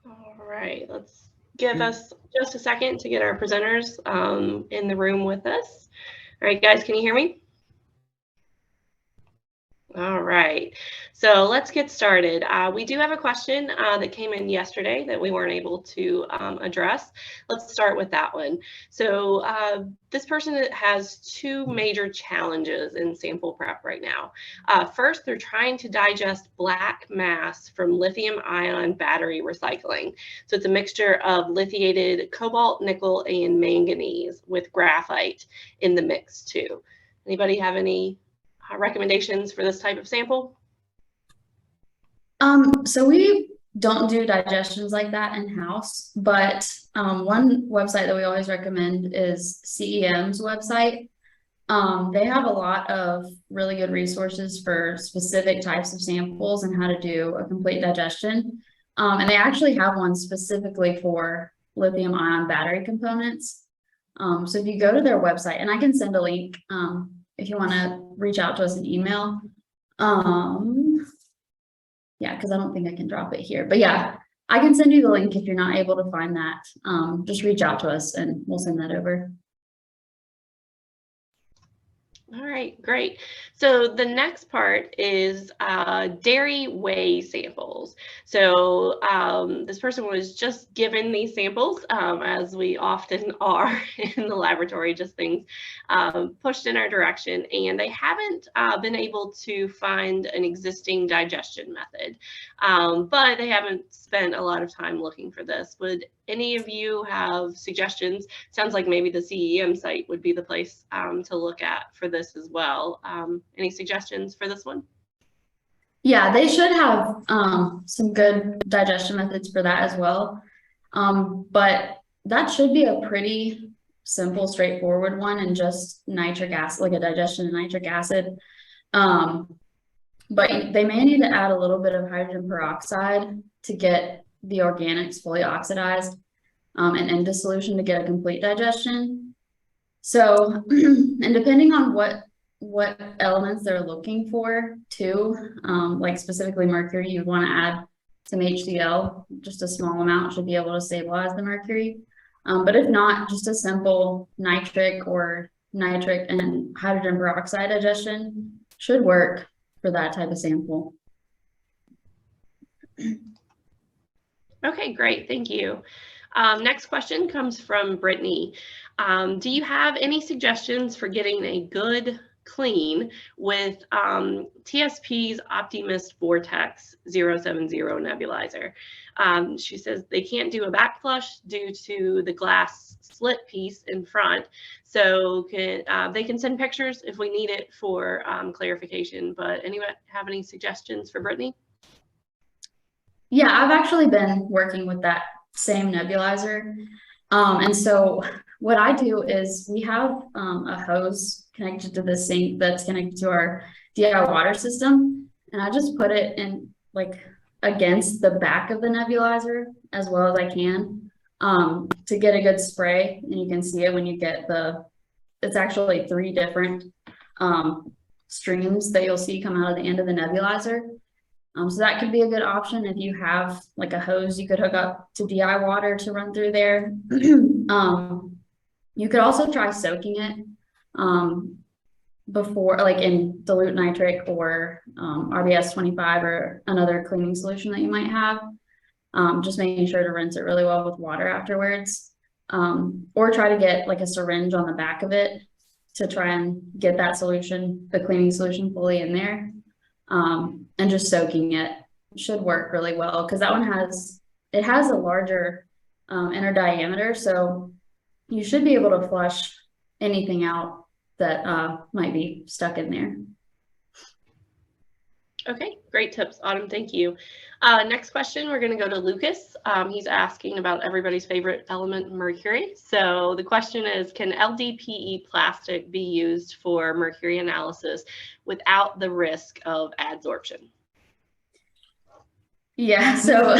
All right, let's give us just a second to get our presenters in the room with us. All right, guys, can you hear me? All right, so let's get started. We do have a question that came in yesterday that we weren't able to address. Let's start with that one. So this person has two major challenges in sample prep right now. First, they're trying to digest black mass from lithium-ion battery recycling. So it's a mixture of lithiated cobalt, nickel, and manganese with graphite in the mix too. Anybody have any recommendations for this type of sample? So we don't do digestions like that in-house, but one website that we always recommend is CEM's website. They have a lot of really good resources for specific types of samples and how to do a complete digestion. And they actually have one specifically for lithium ion battery components. So if you go to their website, and I can send a link if you want to reach out to us an email. Yeah, because I don't think I can drop it here. But yeah, I can send you the link if you're not able to find that. Just reach out to us and we'll send that over. All right, great. So the next part is dairy whey samples. So this person was just given these samples, as we often are in the laboratory, just things pushed in our direction, and they haven't been able to find an existing digestion method, but they haven't spent a lot of time looking for this. Would any of you have suggestions? Sounds like maybe the CEM site would be the place to look at for this as well. Any suggestions for this one? Yeah, they should have some good digestion methods for that as well. But that should be a pretty simple, straightforward one, and just nitric acid, like a digestion of nitric acid. But they may need to add a little bit of hydrogen peroxide to get the organics fully oxidized and in dissolution to get a complete digestion. So, and depending on what elements they're looking for too, like specifically mercury, you want to add some HCl, just a small amount should be able to stabilize the mercury. But if not, just a simple nitric or nitric and hydrogen peroxide digestion should work for that type of sample. Okay, great, thank you. Next question comes from Brittany. Do you have any suggestions for getting a good clean with TSP's Optimist Vortex 070 nebulizer? She says they can't do a back flush due to the glass slit piece in front, so they can send pictures if we need it for clarification, but anyone have any suggestions for Brittany? Yeah, I've actually been working with that same nebulizer. And so what I do is we have a hose connected to the sink that's connected to our DI water system. And I just put it in like against the back of the nebulizer as well as I can to get a good spray. And you can see it when you get it's actually 3 different streams that you'll see come out of the end of the nebulizer. So that could be a good option if you have like a hose you could hook up to DI water to run through there. You could also try soaking it before, like in dilute nitric or RBS 25 or another cleaning solution that you might have. Just making sure to rinse it really well with water afterwards. Or try to get like a syringe on the back of it to try and get that solution, the cleaning solution, fully in there. And just soaking it should work really well because that one has a larger inner diameter, so you should be able to flush anything out that might be stuck in there. Okay, great tips, Autumn. Thank you. Next question, we're going to go to Lucas. He's asking about everybody's favorite element, mercury. So the question is, can LDPE plastic be used for mercury analysis without the risk of adsorption? Yeah, so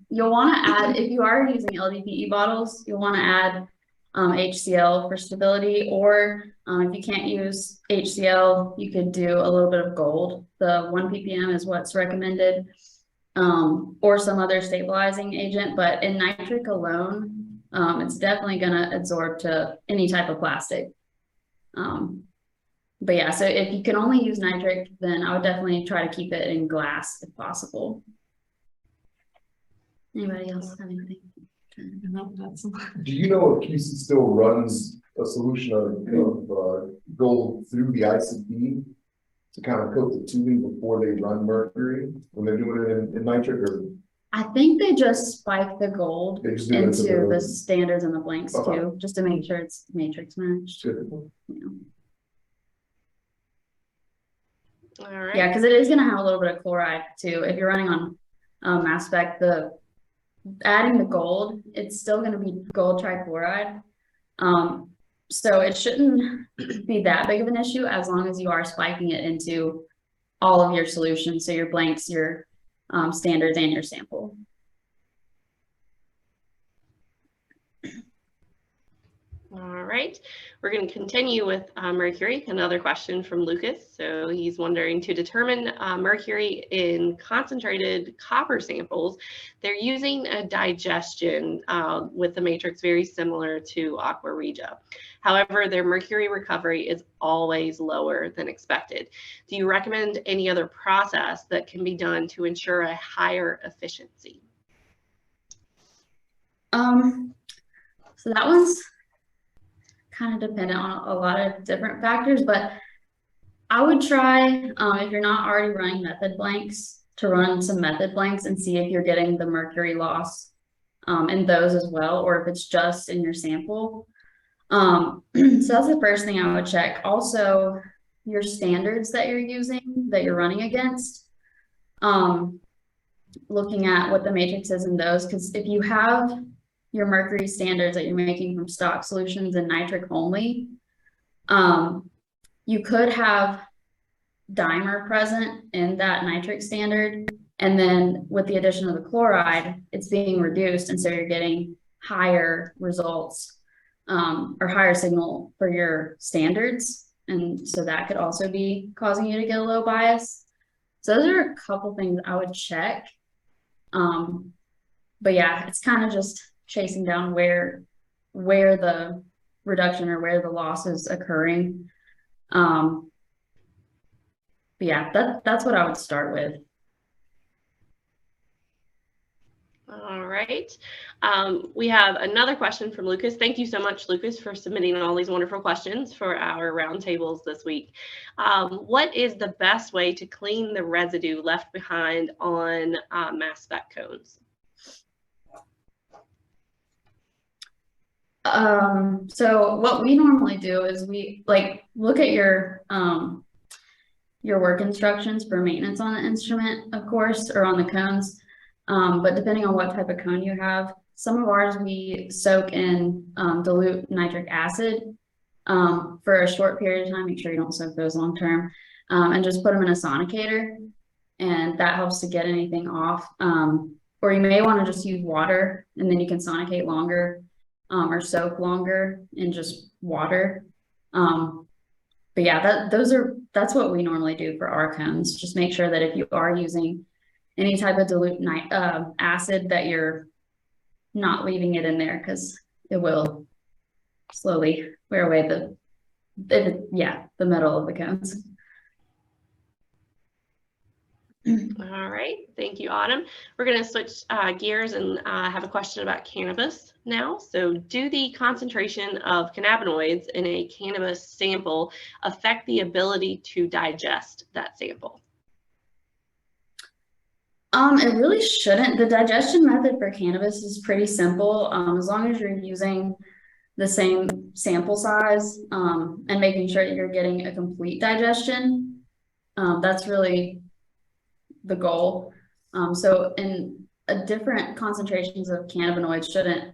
you'll want to add, if you are using LDPE bottles, you'll want to add HCl for stability, or if you can't use HCl, you could do a little bit of gold. The 1 ppm is what's recommended. or some other stabilizing agent, but in nitric alone, it's definitely going to absorb to any type of plastic. But yeah, so if you can only use nitric, then I would definitely try to keep it in glass if possible. Anybody else have anything? No, that's. Do you know if QC still runs a solution of gold through the ICP to kind of coat the tubing before they run mercury when they're doing it in nitric, or I think they just spike the gold they just do it into to the standards and the blanks too, just to make sure it's matrix matched. typical? All right. Yeah, because it is going to have a little bit of chloride too. If you're running on mass spec, adding the gold, it's still going to be gold trichloride. So it shouldn't be that big of an issue as long as you are spiking it into all of your solutions. So your blanks, your standards, and your sample. All right, we're going to continue with mercury. Another question from Lucas. So he's wondering, to determine mercury in concentrated copper samples, they're using a digestion with the matrix very similar to Aqua Regia. However, their mercury recovery is always lower than expected. Do you recommend any other process that can be done to ensure a higher efficiency? So that one's kind of dependent on a lot of different factors, but I would try, if you're not already running method blanks, to run some method blanks and see if you're getting the mercury loss in those as well, or if it's just in your sample. So that's the first thing I would check. Also, your standards that you're using, that you're running against, looking at what the matrix is in those, because if you have your mercury standards that you're making from stock solutions and nitric only, you could have dimer present in that nitric standard, and then with the addition of the chloride, it's being reduced, and so you're getting higher results or higher signal for your standards, and so that could also be causing you to get a low bias. So those are a couple things I would check. But yeah, it's kind of just chasing down where the reduction or where the loss is occurring. But yeah, that's what I would start with. All right. We have another question from Lucas. Thank you so much, Lucas, for submitting all these wonderful questions for our roundtables this week. What is the best way to clean the residue left behind on mass spec cones? So what we normally do is we look at your work instructions for maintenance on the instrument, of course, or on the cones. But depending on what type of cone you have, some of ours we soak in dilute nitric acid for a short period of time. Make sure you don't soak those long term, and just put them in a sonicator, and that helps to get anything off. Or you may want to just use water, and then you can sonicate longer. Or soak longer in just water. But yeah, that's what we normally do for our cones. Just make sure that if you are using any type of dilute acid, that you're not leaving it in there, because it will slowly wear away the metal of the cones. All right, thank you, Autumn. We're going to switch gears and have a question about cannabis now. So, do the concentration of cannabinoids in a cannabis sample affect the ability to digest that sample? It really shouldn't. The digestion method for cannabis is pretty simple. As long as you're using the same sample size and making sure that you're getting a complete digestion, that's really the goal. So in different concentrations of cannabinoids shouldn't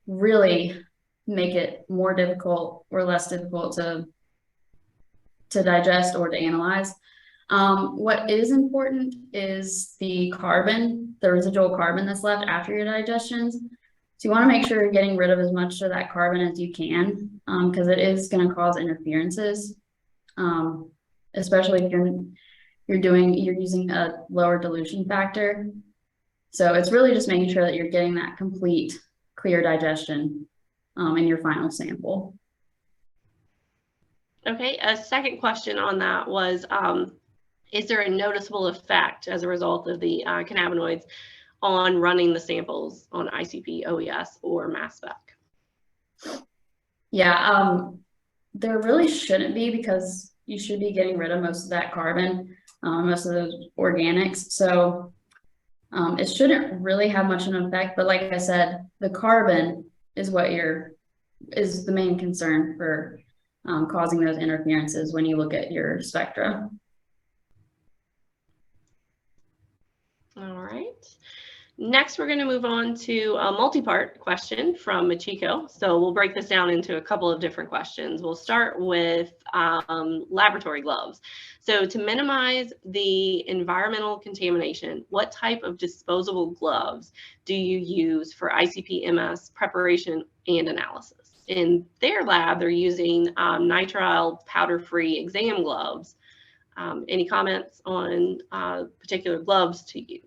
really make it more difficult or less difficult to digest or to analyze. What is important is the carbon, the residual carbon that's left after your digestions. So you want to make sure you're getting rid of as much of that carbon as you can, because it is going to cause interferences, especially if you're you're using a lower dilution factor. So it's really just making sure that you're getting that complete clear digestion in your final sample. Okay, a second question on that was, is there a noticeable effect as a result of the cannabinoids on running the samples on ICP, OES, or mass spec? Yeah, there really shouldn't be, because you should be getting rid of most of that carbon, most of those organics. So it shouldn't really have much of an effect. But like I said, the carbon is what is the main concern for causing those interferences when you look at your spectra. All right. Next, we're going to move on to a multi-part question from Machiko. So we'll break this down into a couple of different questions. We'll start with laboratory gloves. So to minimize the environmental contamination, what type of disposable gloves do you use for ICP-MS preparation and analysis? In their lab, they're using nitrile powder-free exam gloves. Any comments on particular gloves to use?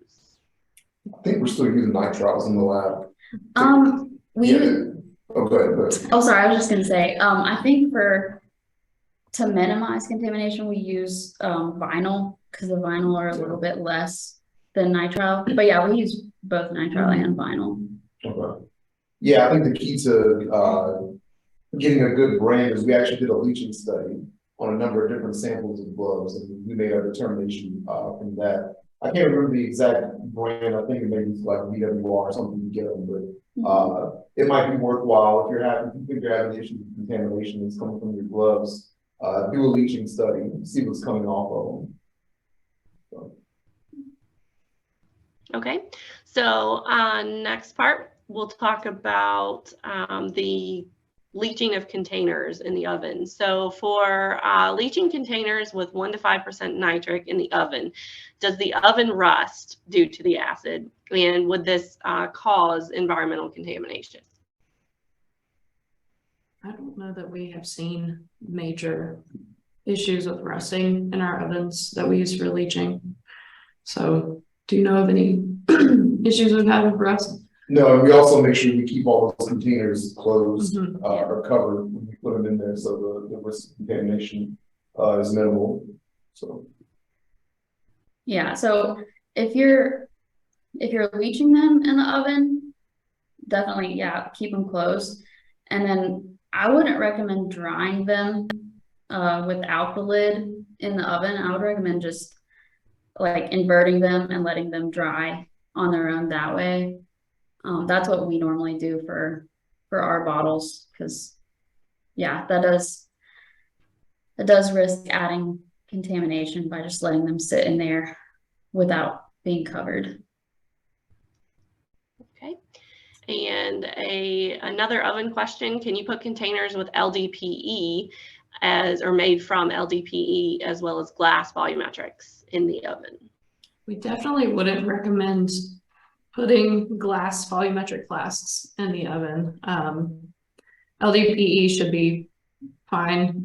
I think we're still using nitriles in the lab. Oh, go ahead. Oh, sorry, I was just gonna say, I think to minimize contamination, we use vinyl, because the vinyl are a little bit less than nitrile. But yeah, we use both nitrile and vinyl. Okay. Yeah, I think the key to getting a good brand is we actually did a leaching study on a number of different samples of gloves, and we made a determination from that. I can't remember the exact brand. I think it may be like VWR or something to get them, but it might be worthwhile if you think you're having issues with contamination that's coming from your gloves. Do a leaching study, see what's coming off of them. So. Okay, so next part, we'll talk about the leaching of containers in the oven. So for leaching containers with 1 to 5% nitric in the oven, does the oven rust due to the acid? And would this cause environmental contamination? I don't know that we have seen major issues with rusting in our ovens that we use for leaching. So do you know of any issues we've had with rust? No, and we also make sure we keep all those containers closed or covered when we put them in there, so the risk of contamination is minimal. So yeah, so if you're leaching them in the oven, definitely keep them closed. And then I wouldn't recommend drying them without the lid in the oven. I would recommend just like inverting them and letting them dry on their own that way. That's what we normally do for our bottles, because that does risk adding contamination by just letting them sit in there without being covered. Okay, and another oven question: can you put containers with LDPE or made from LDPE as well as glass volumetrics in the oven? We definitely wouldn't recommend putting glass volumetric flasks in the oven. LDPE should be fine,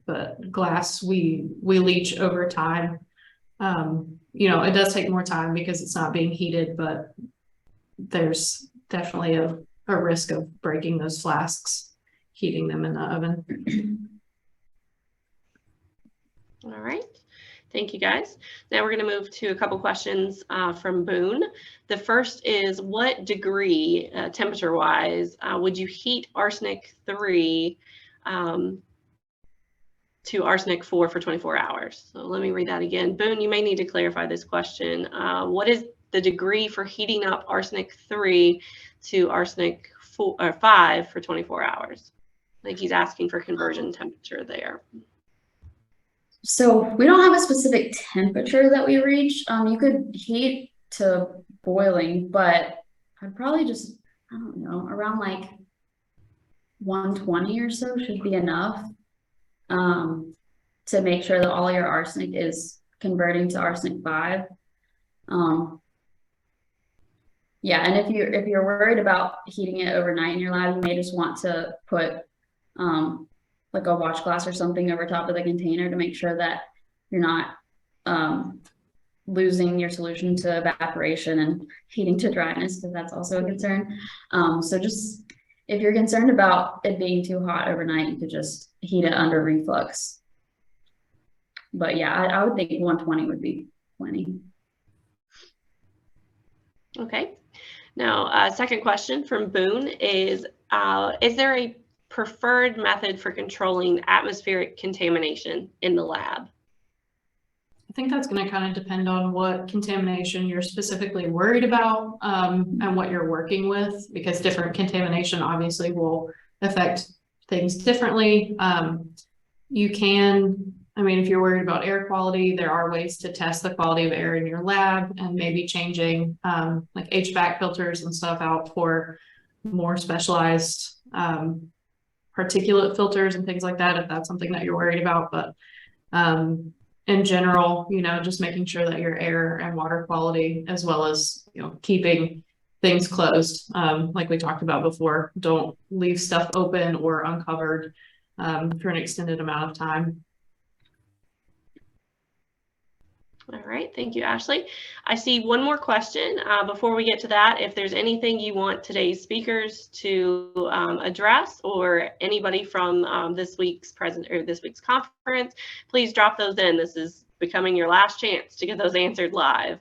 but glass we leach over time. It does take more time because it's not being heated, but there's definitely a risk of breaking those flasks, heating them in the oven. All right. Thank you, guys. Now we're going to move to a couple questions from Boone. The first is, what degree, temperature-wise, would you heat arsenic 3 to arsenic 4 for 24 hours? So let me read that again. Boone, you may need to clarify this question. What is the degree for heating up arsenic 3 to arsenic 5 for 24 hours? I think he's asking for conversion temperature there. So we don't have a specific temperature that we reach. You could heat to boiling, but I'd probably just, I don't know, around like 120 or so should be enough to make sure that all your arsenic is converting to arsenic 5. And if you're worried about heating it overnight in your lab, you may just want to put like a watch glass or something over top of the container to make sure that you're not losing your solution to evaporation and heating to dryness, because that's also a concern. So just if you're concerned about it being too hot overnight, you could just heat it under reflux. But yeah, I would think 120 would be plenty. Okay. Now, second question from Boone is there a preferred method for controlling atmospheric contamination in the lab? I think that's going to kind of depend on what contamination you're specifically worried about, and what you're working with, because different contamination obviously will affect things differently. You can, I mean, if you're worried about air quality, there are ways to test the quality of air in your lab, and maybe changing like HVAC filters and stuff out for more specialized particulate filters and things like that, if that's something that you're worried about. But in general, you know, just making sure that your air and water quality, as well as, you know, keeping things closed, like we talked about before, don't leave stuff open or uncovered for an extended amount of time. All right, thank you, Ashley. I see one more question. Before we get to that, if there's anything you want today's speakers to address, or anybody from this week's conference, please drop those in. This is becoming your last chance to get those answered live.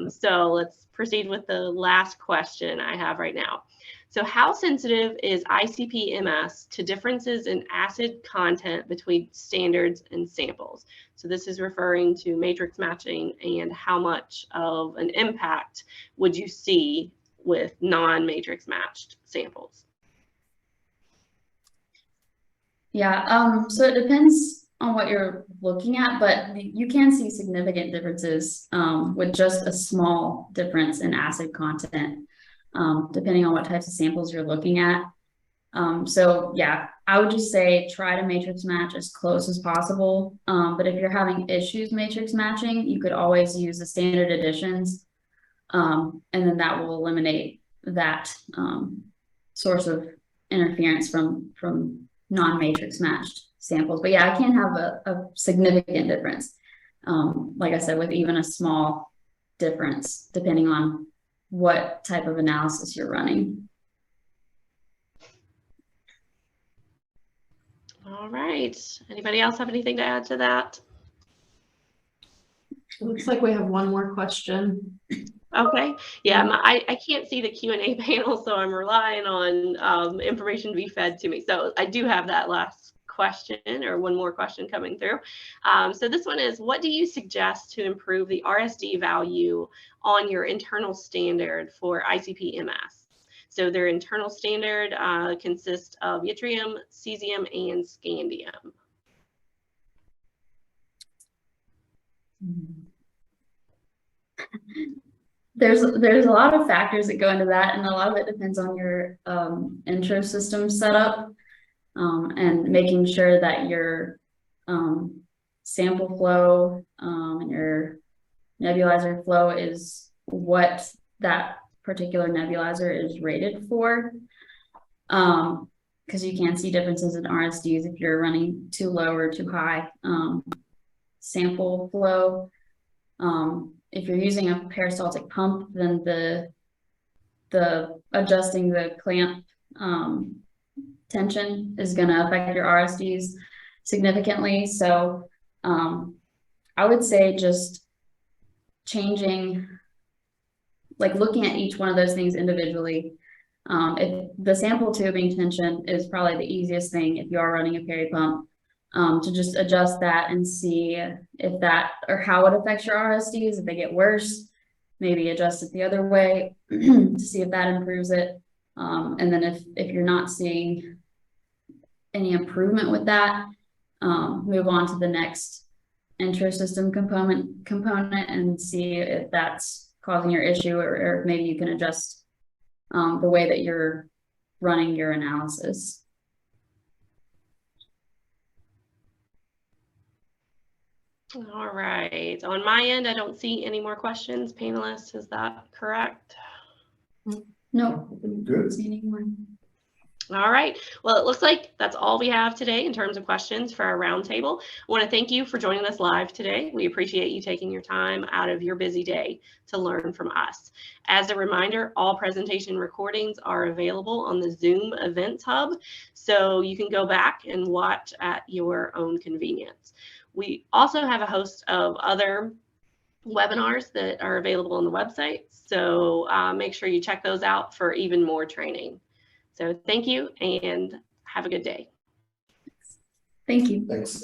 So let's proceed with the last question I have right now. So how sensitive is ICP-MS to differences in acid content between standards and samples? So this is referring to matrix matching, and how much of an impact would you see with non-matrix matched samples? Yeah, so it depends on what you're looking at, but you can see significant differences with just a small difference in acid content, depending on what types of samples you're looking at. So yeah, I would just say try to matrix match as close as possible. But if you're having issues matrix matching, you could always use the standard additions, and then that will eliminate that source of interference from non-matrix matched samples. But yeah, I can have a significant difference, like I said, with even a small difference, depending on what type of analysis you're running. All right. Anybody else have anything to add to that? It looks like we have one more question. Okay. Yeah, I can't see the Q&A panel, so I'm relying on information to be fed to me. So I do have that last question, or one more question coming through. So this one is, what do you suggest to improve the RSD value on your internal standard for ICP-MS? So their internal standard consists of yttrium, cesium, and scandium. There's a lot of factors that go into that, and a lot of it depends on your intro system setup, and making sure that your sample flow and your nebulizer flow is what that particular nebulizer is rated for, because you can see differences in RSDs if you're running too low or too high sample flow. If you're using a peristaltic pump, then the adjusting the clamp tension is going to affect your RSDs significantly. So I would say just changing, like looking at each one of those things individually. If the sample tubing tension is probably the easiest thing if you are running a peri pump, to just adjust that and see if that, or how it affects your RSDs. If they get worse, maybe adjust it the other way to see if that improves it. And then if you're not seeing any improvement with that, move on to the next intrasystem component and see if that's causing your issue, or maybe you can adjust the way that you're running your analysis. All right. On my end, I don't see any more questions. Panelists, is that correct? No, Good. see anymore. All right. Well, it looks like that's all we have today in terms of questions for our roundtable. I want to thank you for joining us live today. We appreciate you taking your time out of your busy day to learn from us. As a reminder, all presentation recordings are available on the Zoom Events Hub, so you can go back and watch at your own convenience. We also have a host of other webinars that are available on the website, so make sure you check those out for even more training. So thank you and have a good day. Thank you. Thanks.